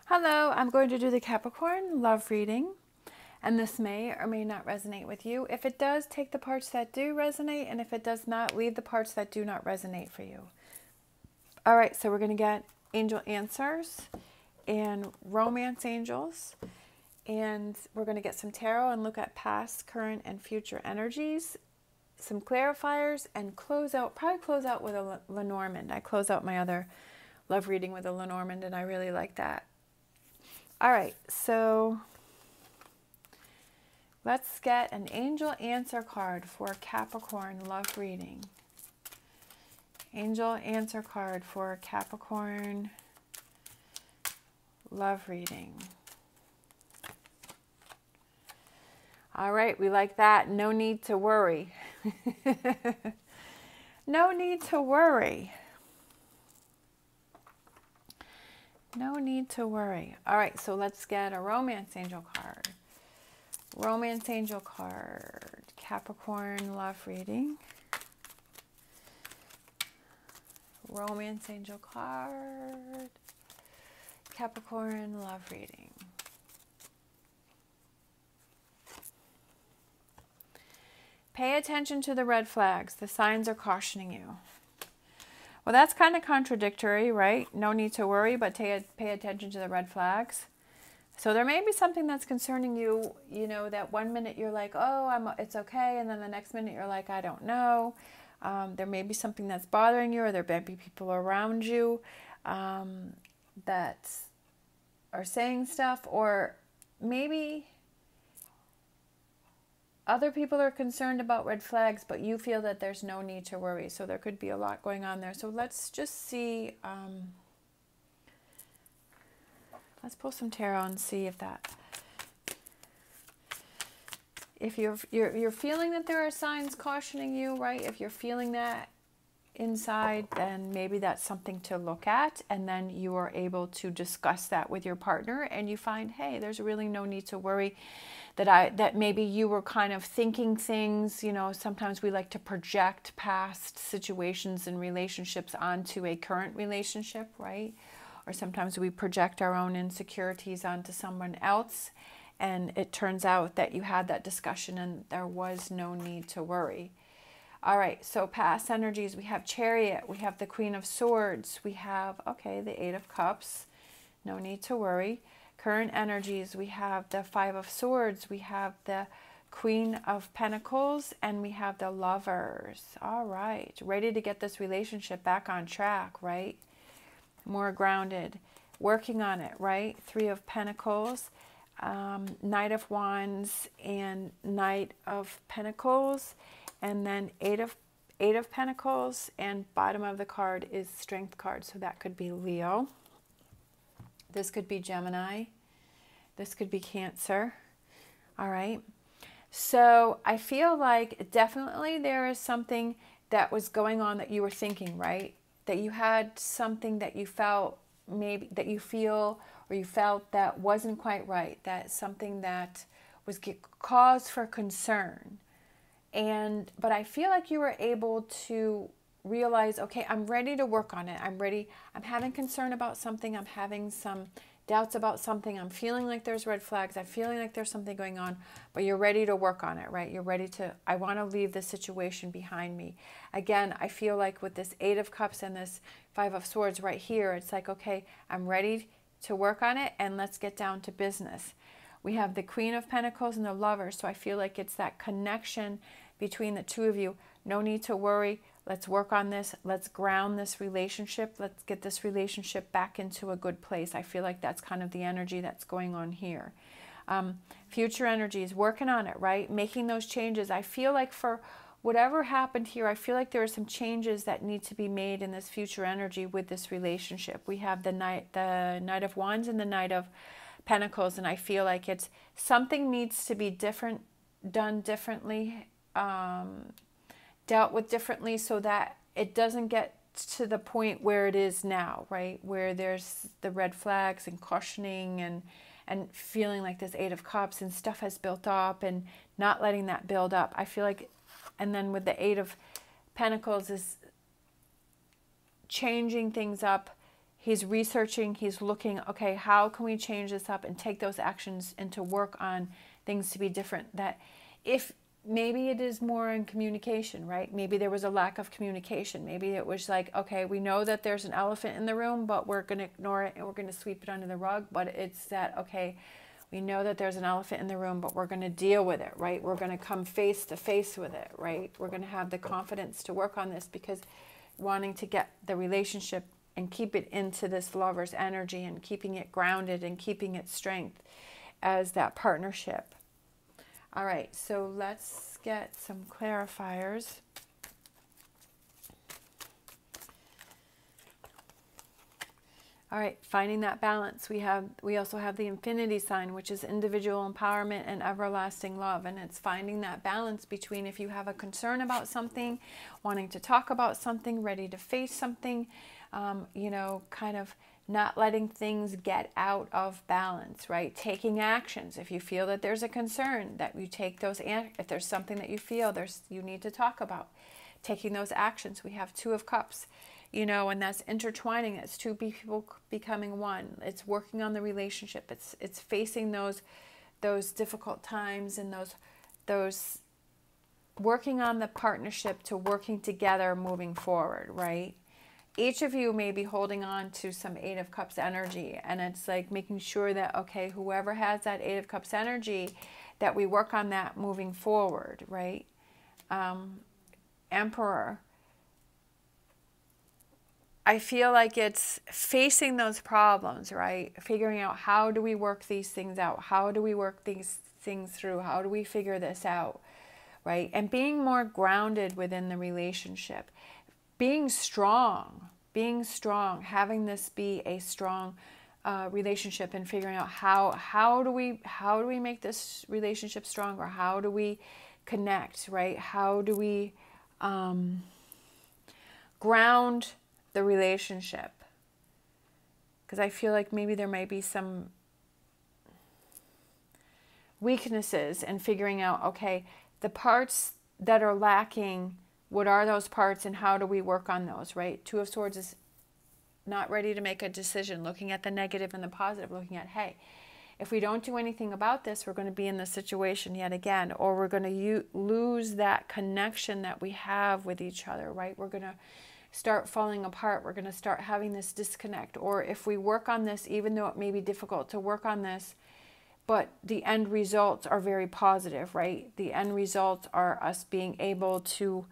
Hello, I'm going to do the Capricorn love reading, and this may or may not resonate with you. If it does, take the parts that do resonate, and if it does not, leave the parts that do not resonate for you. All right, so we're going to get angel answers and romance angels, and we're going to get some tarot and look at past, current, and future energies, some clarifiers, and probably close out with a Lenormand. I close out my other love reading with a Lenormand, and I really like that. All right, so let's get an angel answer card for Capricorn love reading. Angel answer card for Capricorn love reading. All right, we like that. No need to worry. No need to worry. No need to worry. All right, so let's get a romance angel card. Romance angel card. Capricorn love reading. Romance angel card. Capricorn love reading. Pay attention to the red flags. The signs are cautioning you. Well, that's kind of contradictory, right? No need to worry, but pay attention to the red flags. So there may be something that's concerning you, that one minute you're like, oh, it's okay. And then the next minute you're like, I don't know. There may be something that's bothering you, or there may be people around you that are saying stuff, or maybe other people are concerned about red flags, but you feel that there's no need to worry. So there could be a lot going on there. So let's just see. Let's pull some tarot and see if you're feeling that there are signs cautioning you, right? If you're feeling that inside, then maybe that's something to look at, and then you are able to discuss that with your partner, and you find, hey, there's really no need to worry. That maybe you were kind of thinking things, sometimes we like to project past situations and relationships onto a current relationship, right? Or sometimes we project our own insecurities onto someone else, and it turns out that you had that discussion and there was no need to worry. All right, so past energies, we have Chariot, we have the Queen of Swords, we have, the Eight of Cups, no need to worry. Current energies, we have the Five of Swords, we have the Queen of Pentacles, and we have the Lovers. All right, ready to get this relationship back on track, right? More grounded, working on it, right? Three of Pentacles, Knight of Wands, and Knight of Pentacles, and then Eight of Pentacles, and bottom of the card is Strength card, so that could be Leo. This could be Gemini. This could be Cancer. All right. So I feel like definitely there is something that was going on that you were thinking, right? That you had something that you felt, maybe that you feel or you felt that wasn't quite right. That something that was cause for concern. But I feel like you were able to realize, okay, I'm ready to work on it. I'm ready. I'm having concern about something. I'm having some doubts about something. I'm feeling like there's red flags. I'm feeling like there's something going on, but you're ready to work on it, right? You're ready to, I want to leave this situation behind me. Again, I feel like with this Eight of Cups and this Five of Swords right here, it's like, okay, I'm ready to work on it, and let's get down to business. We have the Queen of Pentacles and the Lovers, so I feel like it's that connection between the two of you. No need to worry. Let's work on this. Let's ground this relationship. Let's get this relationship back into a good place. I feel like that's kind of the energy that's going on here. Future energies, working on it, right? Making those changes. I feel like for whatever happened here, I feel like there are some changes that need to be made in this future energy with this relationship. We have the Knight of Wands and the Knight of Pentacles, and I feel like it's something needs to be different, done differently, dealt with differently, so that it doesn't get to the point where it is now, right? Where there's the red flags and cautioning and feeling like this Eight of Cups and stuff has built up and not letting that build up. I feel like, and then with the Eight of Pentacles is changing things up He's researching, he's looking, okay, how can we change this up and take those actions and to work on things to be different? That if maybe it is more in communication, right? Maybe there was a lack of communication. Maybe it was like, okay, we know that there's an elephant in the room, but we're going to ignore it and we're going to sweep it under the rug. But it's that, okay, we know that there's an elephant in the room, but we're going to deal with it, right? We're going to come face to face with it, right? We're going to have the confidence to work on this, because wanting to get the relationship and keep it into this lover's energy and keeping it grounded and keeping its strength as that partnership. All right, so let's get some clarifiers. All right, finding that balance. We also have the infinity sign, which is individual empowerment and everlasting love. And it's finding that balance between, if you have a concern about something, wanting to talk about something, ready to face something, you know, kind of not letting things get out of balance, right? Taking actions. If you feel that there's a concern, that you take those, if there's something that you feel you need to talk about, taking those actions. We have Two of Cups, you know, and that's intertwining. It's two people becoming one. It's working on the relationship. It's facing those difficult times and those working on the partnership to working together moving forward, right? Each of you may be holding on to some Eight of Cups energy, and it's like making sure that, okay, whoever has that Eight of Cups energy, that we work on that moving forward, right? Emperor. I feel like it's facing those problems, right? Figuring out, how do we work these things out? How do we work these things through? How do we figure this out, right? And being more grounded within the relationship. Being strong, having this be a strong relationship, and figuring out how do we make this relationship stronger? How do we connect, right? How do we ground the relationship? Because I feel like maybe there might be some weaknesses in figuring out, okay, the parts that are lacking, what are those parts and how do we work on those, right? Two of Swords is not ready to make a decision, looking at the negative and the positive, looking at, hey, if we don't do anything about this, we're going to be in this situation yet again, or we're going to lose that connection that we have with each other, right? We're going to start falling apart. We're going to start having this disconnect. Or if we work on this, even though it may be difficult to work on this, but the end results are very positive, right? The end results are us being able to,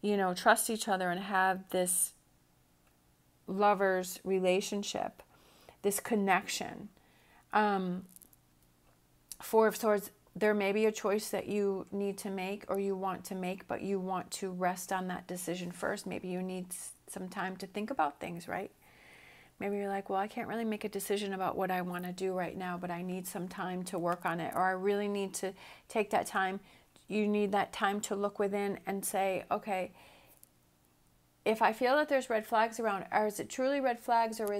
you know, trust each other and have this lover's relationship, this connection. Four of Swords, there may be a choice that you need to make or you want to make, but you want to rest on that decision first. Maybe you need some time to think about things, right? Maybe you're like, well, I can't really make a decision about what I want to do right now, but I need some time to work on it, or I really need to take that time. You need that time to look within and say, okay, if I feel that there's red flags around, or is it truly red flags, or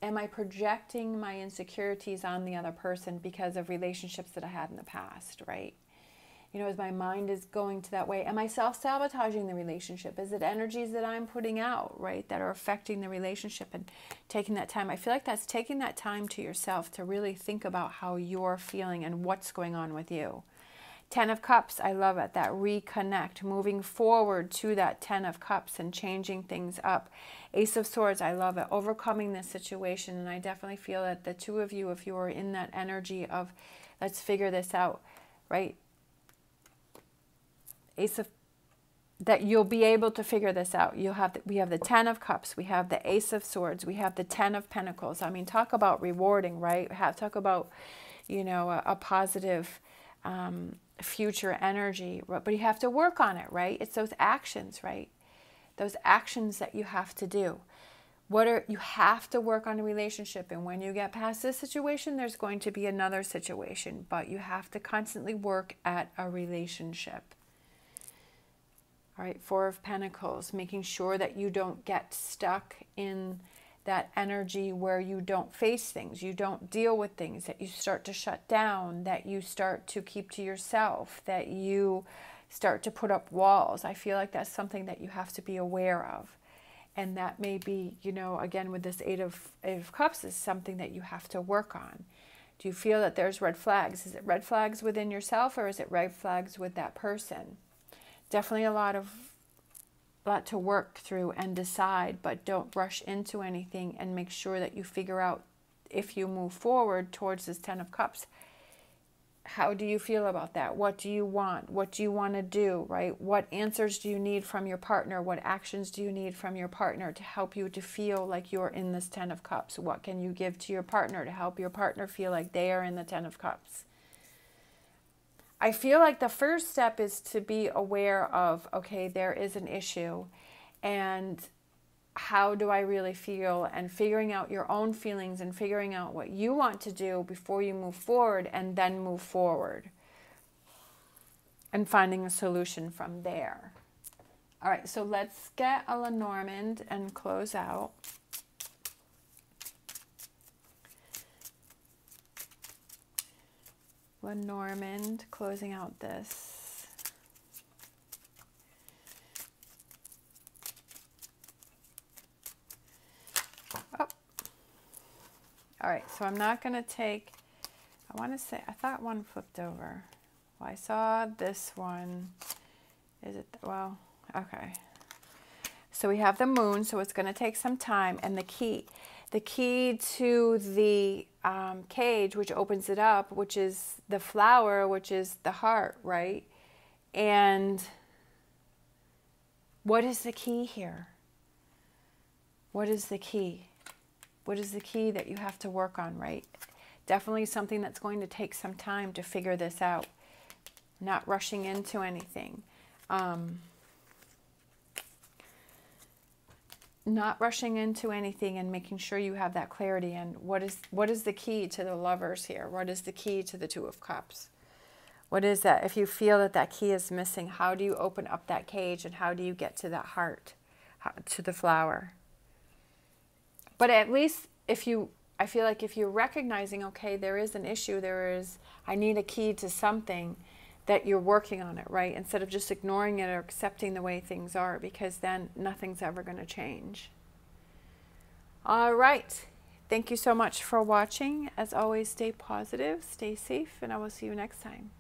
am I projecting my insecurities on the other person because of relationships that I had in the past, right? You know, as my mind is going to that way, am I self-sabotaging the relationship? Is it energies that I'm putting out, right, that are affecting the relationship? And taking that time, I feel like that's taking that time to yourself to really think about how you're feeling and what's going on with you. Ten of Cups, I love it, that reconnect, moving forward to that Ten of Cups and changing things up. Ace of Swords, I love it, overcoming this situation. And I definitely feel that the two of you, if you are in that energy of let's figure this out, right? That you'll be able to figure this out. We have the Ten of Cups, we have the Ace of Swords, we have the Ten of Pentacles. I mean, talk about rewarding, right? Talk about, you know, a positive future energy, but you have to work on it, right? It's those actions, right? Those actions that you have to do. You have to work on a relationship, and when you get past this situation, there's going to be another situation, but you have to constantly work at a relationship. All right, Four of Pentacles, making sure that you don't get stuck in that energy where you don't face things, you don't deal with things, that you start to shut down, that you start to keep to yourself, that you start to put up walls. I feel like that's something that you have to be aware of. And that may be, you know, again, with this Eight of Cups, is something that you have to work on. Do you feel that there's red flags? Is it red flags within yourself, or is it red flags with that person? Definitely a lot to work through and decide, but don't rush into anything, and make sure that you figure out, if you move forward towards this Ten of Cups, how do you feel about that? What do you want? What do you want to do, right? What answers do you need from your partner? What actions do you need from your partner to help you to feel like you're in this Ten of Cups? What can you give to your partner to help your partner feel like they are in the Ten of Cups? I feel like the first step is to be aware of, okay, there is an issue, and how do I really feel, and figuring out your own feelings and figuring out what you want to do before you move forward, and then move forward and finding a solution from there. All right, so let's get a Lenormand and close out. Lenormand, closing out this. Oh. All right, so I'm not going to take, I want to say, I thought one flipped over. Well, I saw this one. Is it, well, okay. So we have the Moon, so it's going to take some time, and the key. The key to the cage, which opens it up, which is the flower, which is the heart, right? And what is the key here? What is the key? What is the key that you have to work on, right? Definitely something that's going to take some time to figure this out. Not rushing into anything. Not rushing into anything, and making sure you have that clarity. And what is the key to the Lovers here? What is the key to the Two of Cups? What is that? If you feel that that key is missing, how do you open up that cage, and how do you get to that heart, to the flower? But at least I feel like if you're recognizing, okay, there is an issue, I need a key to something, that you're working on it, right? Instead of just ignoring it or accepting the way things are, because then nothing's ever going to change. All right. Thank you so much for watching. As always, stay positive, stay safe, and I will see you next time.